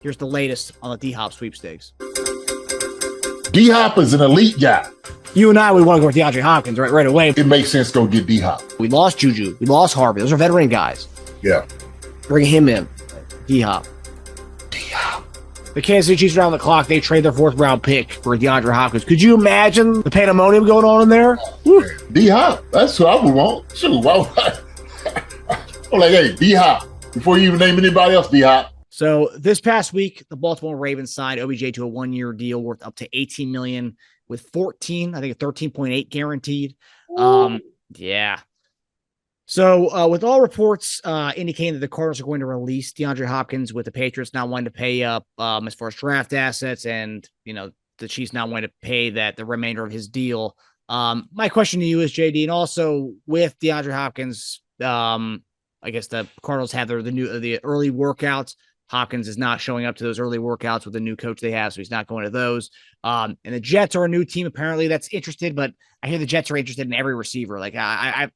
Here's the latest on the D-Hop sweepstakes. D-Hop is an elite guy. You and I, we want to go with DeAndre Hopkins right away. It makes sense to go get D-Hop. We lost Juju. We lost Harvey. Those are veteran guys. Yeah. Bring him in. D-Hop. D-Hop. The Kansas City Chiefs are on the clock. They trade their 4th round pick for DeAndre Hopkins. Could you imagine the pandemonium going on in there? D-Hop. That's who I would want. Shoot, why would I'm like, hey, D-Hop. Before you even name anybody else, D-Hop. So this past week, the Baltimore Ravens signed OBJ to a 1-year deal worth up to $18 million with 14, I think 13.8 guaranteed. Yeah. So with all reports indicating that the Cardinals are going to release DeAndre Hopkins, with the Patriots not wanting to pay up as far as draft assets, and the Chiefs not wanting to pay the remainder of his deal. My question to you is, JD, and also with DeAndre Hopkins, I guess the Cardinals have the early workouts. Hopkins is not showing up to those early workouts with the new coach they have, so he's not going to those. And the Jets are a new team apparently that's interested, but I hear the Jets are interested in every receiver. Like I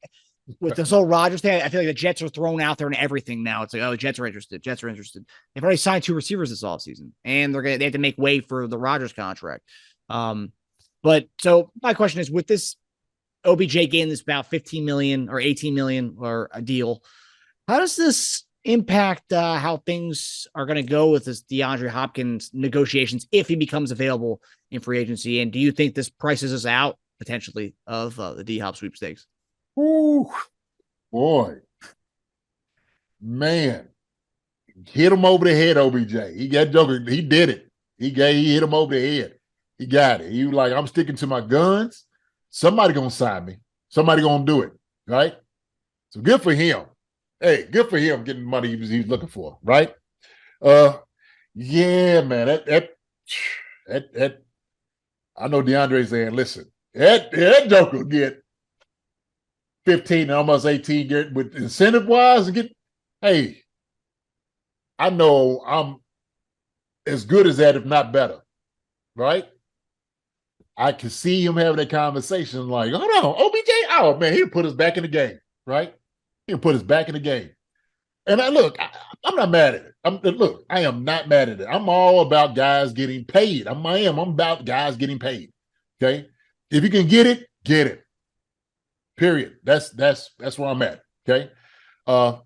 with this whole Rodgers thing, I feel like the Jets are thrown out there in everything now. It's like, oh, the Jets are interested. Jets are interested. They've already signed 2 receivers this offseason, and they have to make way for the Rodgers contract. But so my question is, with this OBJ getting this about $15 million or $18 million or a deal, how does this impact how things are going to go with this DeAndre Hopkins negotiations if he becomes available in free agency? And do you think this prices us out potentially of the D-Hop sweepstakes? Ooh, boy, man, hit him over the head, OBJ. He got Joker. He did it. He hit him over the head. He got it. He was like, I'm sticking to my guns. Somebody gonna sign me. Somebody gonna do it, right? So good for him. Hey, good for him getting the money he was looking for, right? Yeah, man. That I know DeAndre saying, listen, that joker will get 15 and almost 18 get with incentive wise and get. Hey, I know I'm as good as that, if not better, right? I can see him having that conversation like, hold on, OBJ, oh man, he'll put us back in the game, right? He'll put us back in the game. And I'm not mad at it. I am not mad at it. I'm all about guys getting paid. I'm about guys getting paid. Okay. If you can get it, get it. Period. That's where I'm at. Okay. And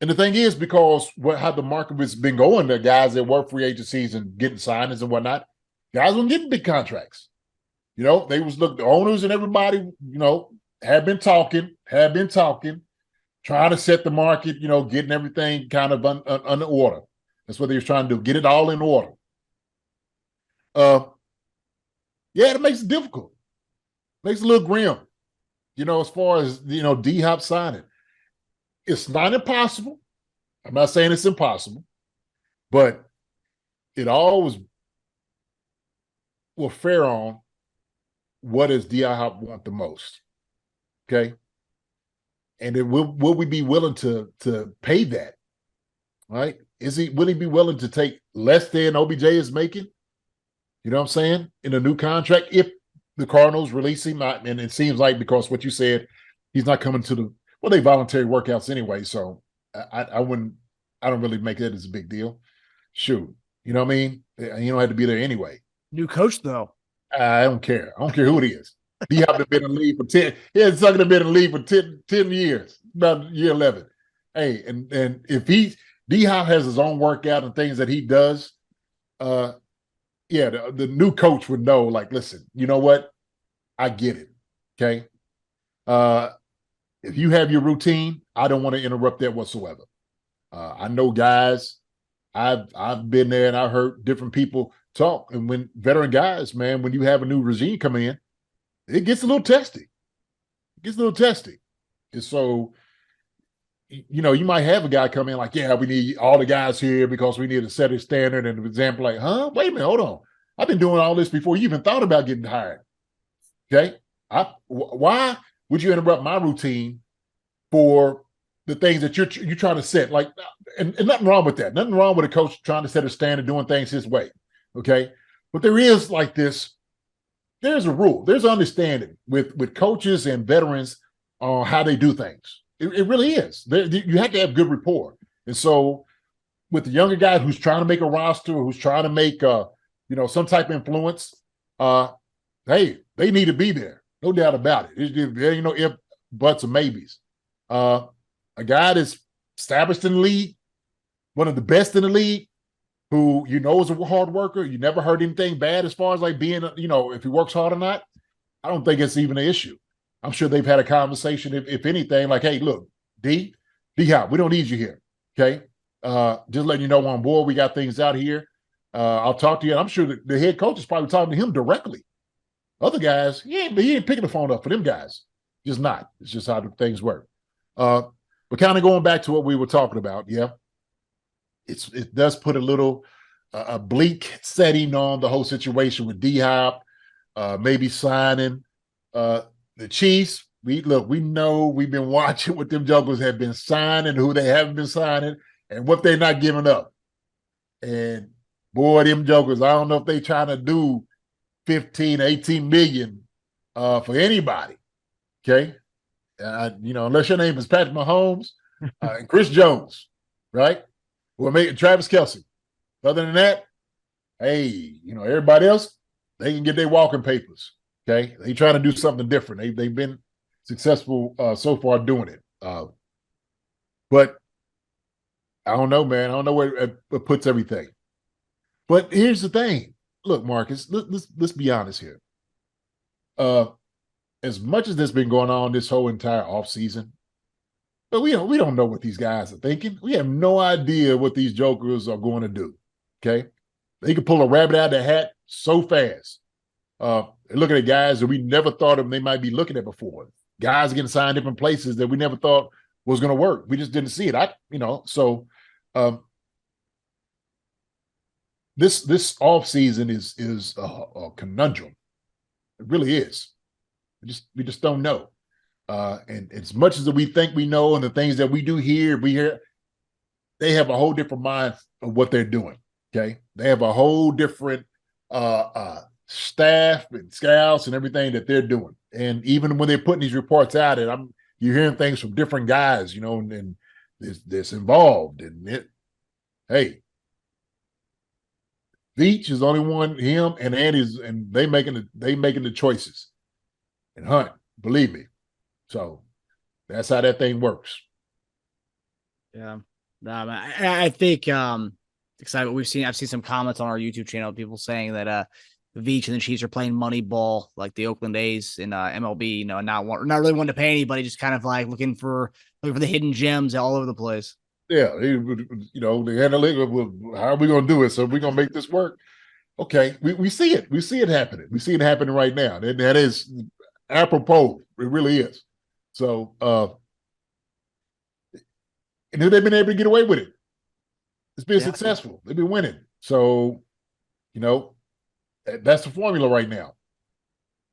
the thing is, because how the market has been going, the guys that work free agencies and getting signings and whatnot, guys weren't getting big contracts. They was the owners and everybody, have been talking, trying to set the market, getting everything kind of under order. That's what they was trying to do, get it all in order. Yeah, it makes it difficult. Makes it a little grim, as far as, D-Hop signing. It's not impossible. I'm not saying it's impossible, but it always will fare on what does D-Hop want the most, okay? And then will we be willing to pay that, right? Will he be willing to take less than OBJ is making? You know what I'm saying? In a new contract, if the Cardinals release him, and it seems like, because what you said, he's not coming to they voluntary workouts anyway, so I don't really make that as a big deal. Shoot, you know what I mean? You don't have to be there anyway. New coach, though. I don't care. I don't care who it is. D-Hop have been in the league for 10. Yeah, it's not going to be in the league for 10 years, about year 11. Hey, and if D-Hop has his own workout and things that he does, the new coach would know, like, listen, you know what? I get it. Okay. If you have your routine, I don't want to interrupt that whatsoever. I know guys, I've been there and I heard different people talk. And when veteran guys, man, when you have a new regime come in, it gets a little testy. And so, you might have a guy come in like, yeah, we need all the guys here because we need to set a standard and an example. Like, wait a minute, hold on. I've been doing all this before you even thought about getting hired. Okay. Why would you interrupt my routine for the things that you're trying to set? Like, and nothing wrong with that. Nothing wrong with a coach trying to set a standard, doing things his way. Okay. But there is like this, there's a rule, there's understanding with coaches and veterans on how they do things. It really is. You have to have good rapport. And so with the younger guy who's trying to make a roster, who's trying to make some type of influence, hey, they need to be there. No doubt about it. There ain't no if, buts, or maybes. A guy that's established in the league, one of the best in the league, who is a hard worker. You never heard anything bad as far as like being, if he works hard or not. I don't think it's even an issue. I'm sure they've had a conversation, if anything, like, hey, look, D-Hop, we don't need you here, okay? Just letting you know on board, we got things out here. I'll talk to you. And I'm sure the head coach is probably talking to him directly. Other guys, he ain't picking the phone up for them guys. Just not. It's just how things work. But kind of going back to what we were talking about, yeah, it does put a little a bleak setting on the whole situation with D-Hop, maybe signing the Chiefs. We know we've been watching what them jokers have been signing, who they haven't been signing, and what they're not giving up. And boy, them jokers, I don't know if they trying to do 15, 18 million for anybody. Okay. Unless your name is Patrick Mahomes and Chris Jones, right? Or maybe Travis Kelce. Other than that, hey, everybody else, they can get their walking papers. Okay. They trying to do something different. They've been successful so far doing it. But I don't know, man. I don't know where it puts everything. But here's the thing. Look, Marcus, let's be honest here. As much as this been going on this whole entire offseason, but we don't know what these guys are thinking. We have no idea what these jokers are going to do. Okay. They can pull a rabbit out of their hat so fast. Looking at guys that we never thought of they might be looking at before. Guys getting signed different places that we never thought was going to work. We just didn't see it. This off season is a conundrum. It really is. We just don't know. And as much as we think we know, and the things that we do here, they have a whole different mind of what they're doing. Okay, they have a whole different staff and scouts and everything that they're doing. And even when they're putting these reports out, and you're hearing things from different guys, and this involved. And hey, Veach is the only one, him and Andy's, and they making the choices. And Hunt, believe me. So that's how that thing works. Yeah. I think because I've seen some comments on our YouTube channel, people saying that Veach and the Chiefs are playing money ball like the Oakland A's in MLB, not really wanting to pay anybody, just kind of like looking for the hidden gems all over the place. Yeah, they had a league. Well, how are we going to do it? So we're going to make this work. Okay, we see it. We see it happening. We see it happening right now. That is apropos. It really is. So, and they've been able to get away with it. It's been successful. They've been winning. So, that's the formula right now.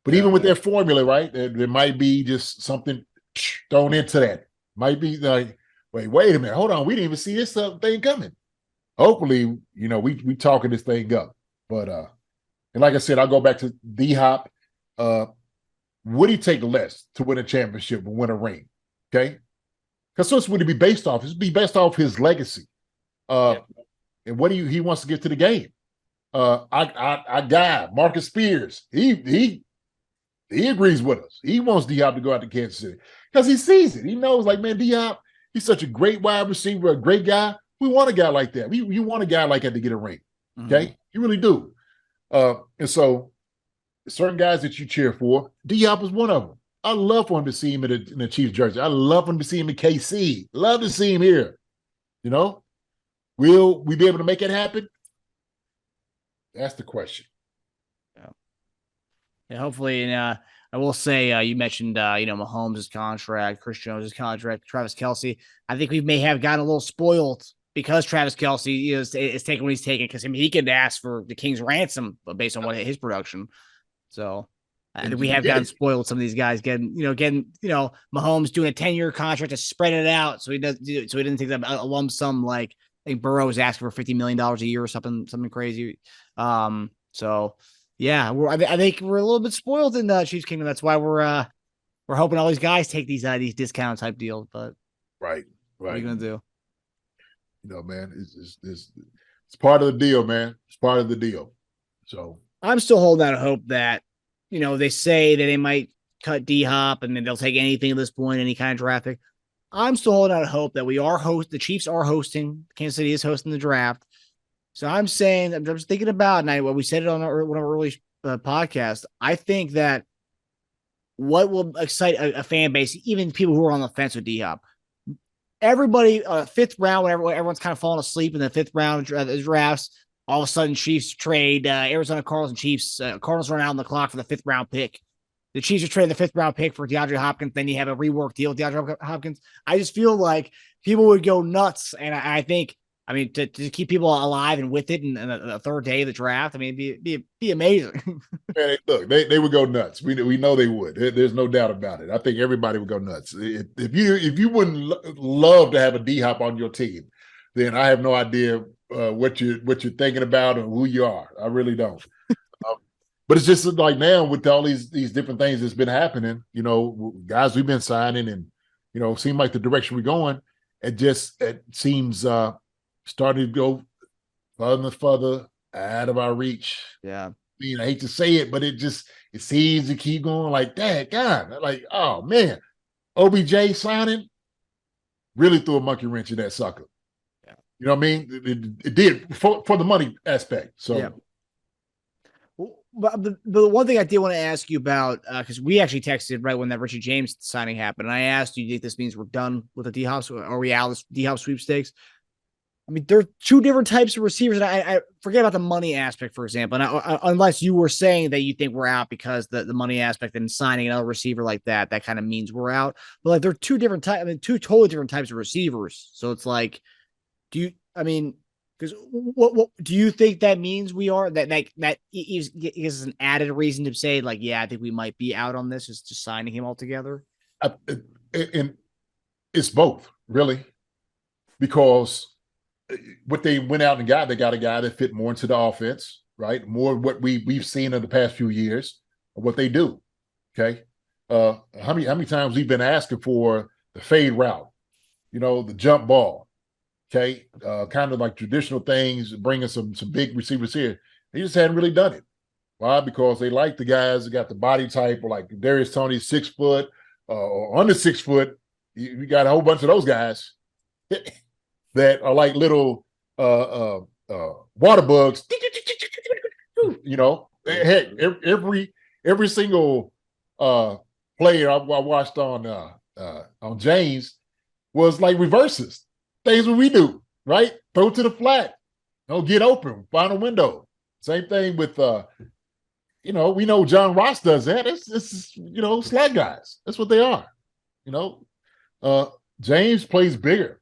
But even with that formula, right, there might be just something thrown into that. Might be like, wait a minute, hold on, we didn't even see this thing coming. Hopefully, we talking this thing up. But and like I said, I'll go back to D-Hop. Would he take less to win a championship or win a ring? Okay, because so would it be based off? It'd be based off his legacy, and what he wants to get to the game. Our guy Marcus Spears, he agrees with us. He wants D-Hop to go out to Kansas City because he sees it. He knows, like, man, D-Hop, he's such a great wide receiver, a great guy. We want a guy like that. You want a guy like that to get a ring. Okay, mm-hmm. You really do. And so, certain guys that you cheer for, D-Hop is one of them. I love for him to see him in the Chiefs jersey. I love him to see him in KC. Love to see him here. Will we be able to make it happen? That's the question. Yeah, hopefully. And I will say, you mentioned, Mahomes' contract, Chris Jones' contract, Travis Kelce. I think we may have gotten a little spoiled because Travis Kelce is taking what he's taking, because he could ask for the King's ransom based on what his production. So I think we have gotten spoiled with some of these guys getting Mahomes doing a 10-year contract to spread it out, so he didn't take a lump sum like I think Burrow was asking for $50 million a year or something crazy. So yeah, I think we're a little bit spoiled in the Chiefs Kingdom. That's why we're hoping all these guys take these discount type deals. But right, what are you gonna do? Man, it's part of the deal, man. It's part of the deal. So I'm still holding out hope that, they say that they might cut D-Hop and then they'll take anything at this point, any kind of draft pick. I'm still holding out hope that the Chiefs are hosting, Kansas City is hosting the draft. So I'm saying, I'm just thinking about, and we said it on one of our early podcasts, I think that what will excite a fan base, even people who are on the fence with D-Hop, everybody, fifth round, whenever everyone's kind of falling asleep in the fifth round drafts, all of a sudden Chiefs trade Arizona Cardinals and Chiefs. Cardinals run out on the clock for the fifth round pick. The Chiefs are trading the fifth round pick for DeAndre Hopkins. Then you have a rework deal with DeAndre Hopkins. I just feel like people would go nuts. And I think, to keep people alive and with it in the third day of the draft, it'd be amazing. Man, look, they would go nuts. We know they would. There's no doubt about it. I think everybody would go nuts. If you wouldn't love to have a D-Hop on your team, then I have no idea what you're thinking about or who you are. I really don't. But it's just like now with all these different things that's been happening, guys we've been signing and, seem like the direction we're going, it seems starting to go further and further out of our reach. Yeah. I hate to say it, but it seems to keep going like that. God, like, oh man, OBJ signing really threw a monkey wrench in that sucker. Yeah. You know what I mean? It did for the money aspect. So, yeah. But the one thing I did want to ask you about, because we actually texted right when that Richie James signing happened, and I asked, do you think this means we're done with the D-Hop? Are we out of this D-Hop sweepstakes? There are two different types of receivers, and I forget about the money aspect, for example. And unless you were saying that you think we're out because the money aspect and signing another receiver like that kind of means we're out. But like, they're two totally different types of receivers. So it's like, because what do you think that means we are? That is an added reason to say, like, yeah, I think we might be out on this, is just signing him altogether. And it's both, really, because what they went out and they got a guy that fit more into the offense, right? More what we've seen in the past few years of what they do. Okay. How many times we've been asking for the fade route, the jump ball. Okay. Kind of like traditional things, bringing some big receivers here. They just hadn't really done it. Why? Because they like the guys that got the body type, or like Darius Toney, 6 foot, or under 6 foot. You got a whole bunch of those guys that are like little water bugs. Heck, every single player I watched on James was like reverses, things what we do, right? Throw to the flat, get open, find a window. Same thing with we know John Ross does that. It's slot guys. That's what they are. James plays bigger.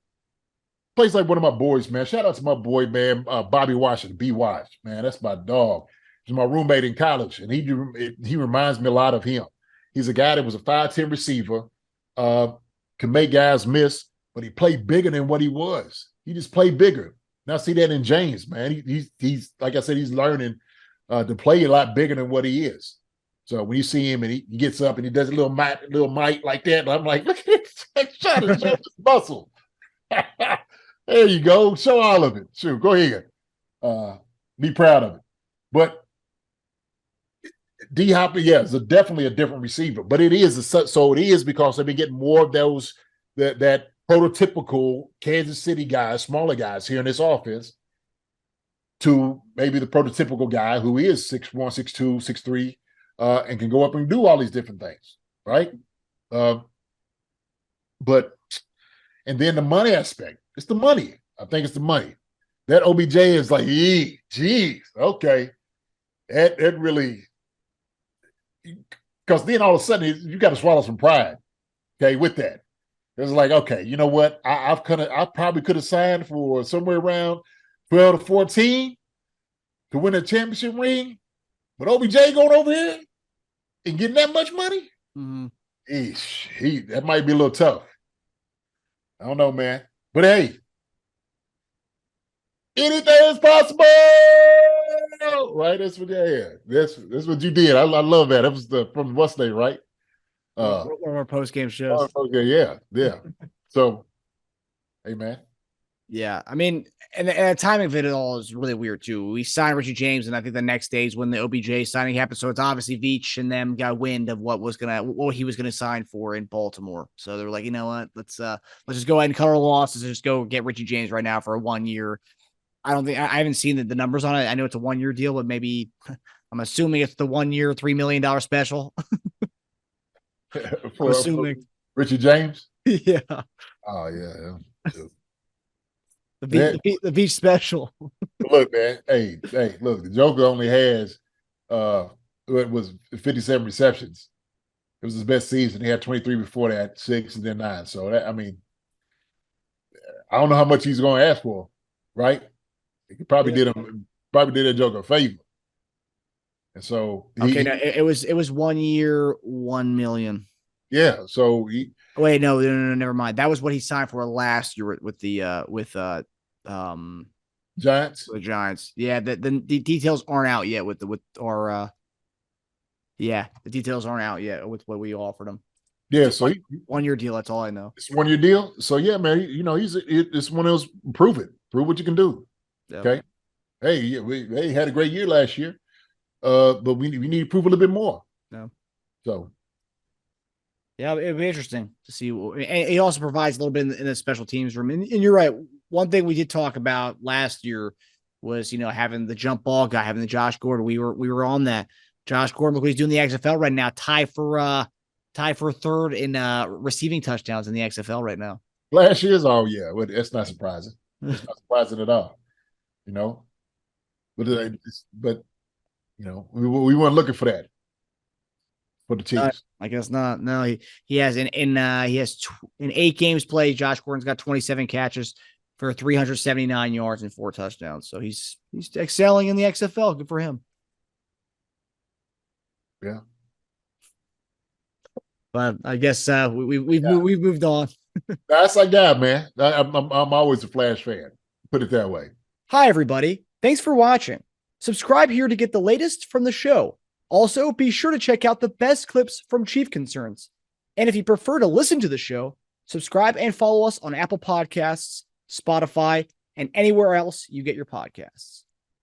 Plays like one of my boys, man. Shout out to my boy, man, Bobby Washington, B. Wash, man. That's my dog. He's my roommate in college, and he reminds me a lot of him. He's a guy that was a 5'10" receiver, can make guys miss, but he played bigger than what he was. He just played bigger. Now I see that in James, man. He's like I said, he's learning to play a lot bigger than what he is. So when you see him and he gets up and he does a little might like that, and I'm like, look at that shot, show his muscle. There you go. Show all of it. Sure, go ahead. Be proud of it. But D-Hop, is definitely a different receiver. But it is so it is because they've been getting more of those that prototypical Kansas City guys, smaller guys here in this offense, to maybe the prototypical guy who is 6'1", 6'2", 6'3", and can go up and do all these different things, right? And then the money aspect. It's the money. I think it's the money. That OBJ is like, geez, okay. That really, because then all of a sudden you got to swallow some pride, okay, with that. It's like, okay, you know what? I probably could have signed for somewhere around 12 to 14 to win a championship ring, but OBJ going over here and getting that much money? That might be a little tough. I don't know, man. But hey, anything is possible, right? That's what that's what you did. I love that. That was from what's name, right? One of our post-game shows. Okay, yeah. So, hey, man, Yeah, I mean, and the timing of it all is really weird too. We signed Richie James, and I think the next day is when the OBJ signing happened. So it's obviously Veach and them got wind of what he was gonna sign for in Baltimore. So they're like, you know what, let's just go ahead and cut our losses. Just go get Richie James right now for a 1 year. I haven't seen the numbers on it. I know it's a 1 year deal, but maybe I'm assuming it's the 1 year, $3 million special. I'm for assuming. Richie James. Yeah, Oh yeah. the Veach special. Look, man. Hey, look. The Joker only has it was 57 receptions. It was his best season. He had 23 before that, 6 and then 9. So that, I mean, I don't know how much he's going to ask for, right? He probably Yeah. did a Joker a favor. And so Okay, no, it was 1 year, 1 million. yeah. So he Wait, no, never mind. That was what he signed for last year um Giants. the Giants. Yeah, the details aren't out yet yeah, the details aren't out yet with what we offered him. Yeah. So 1 year deal. That's all I know. it's 1 year deal. So yeah, man. It's one of those prove it, prove what you can do. Yeah. Okay. Hey, yeah, we had a great year last year. But we need to prove a little bit more. Yeah. So yeah, it'd be interesting to see. And he also provides a little bit in the special teams room. And you're right. One thing we did talk about last year was, having the jump ball guy, having the Josh Gordon. We were on that. Josh Gordon, look what he's doing in the XFL right now. Tie for third in receiving touchdowns in the XFL right now. last year's, oh yeah, well, that's not surprising. It's not surprising at all. You know, but we weren't looking for that for the Chiefs. I guess not. No, he has in 8 games played. Josh Gordon's got 27 catches for 379 yards and 4 touchdowns. So he's excelling in the XFL. Good for him. Yeah. But I guess we've moved on. That's our guy, man. I'm always a Flash fan. Put it that way. Hi, everybody. Thanks for watching. Subscribe here to get the latest from the show. Also, be sure to check out the best clips from Chief Concerns. And if you prefer to listen to the show, subscribe and follow us on Apple Podcasts, Spotify, and anywhere else you get your podcasts.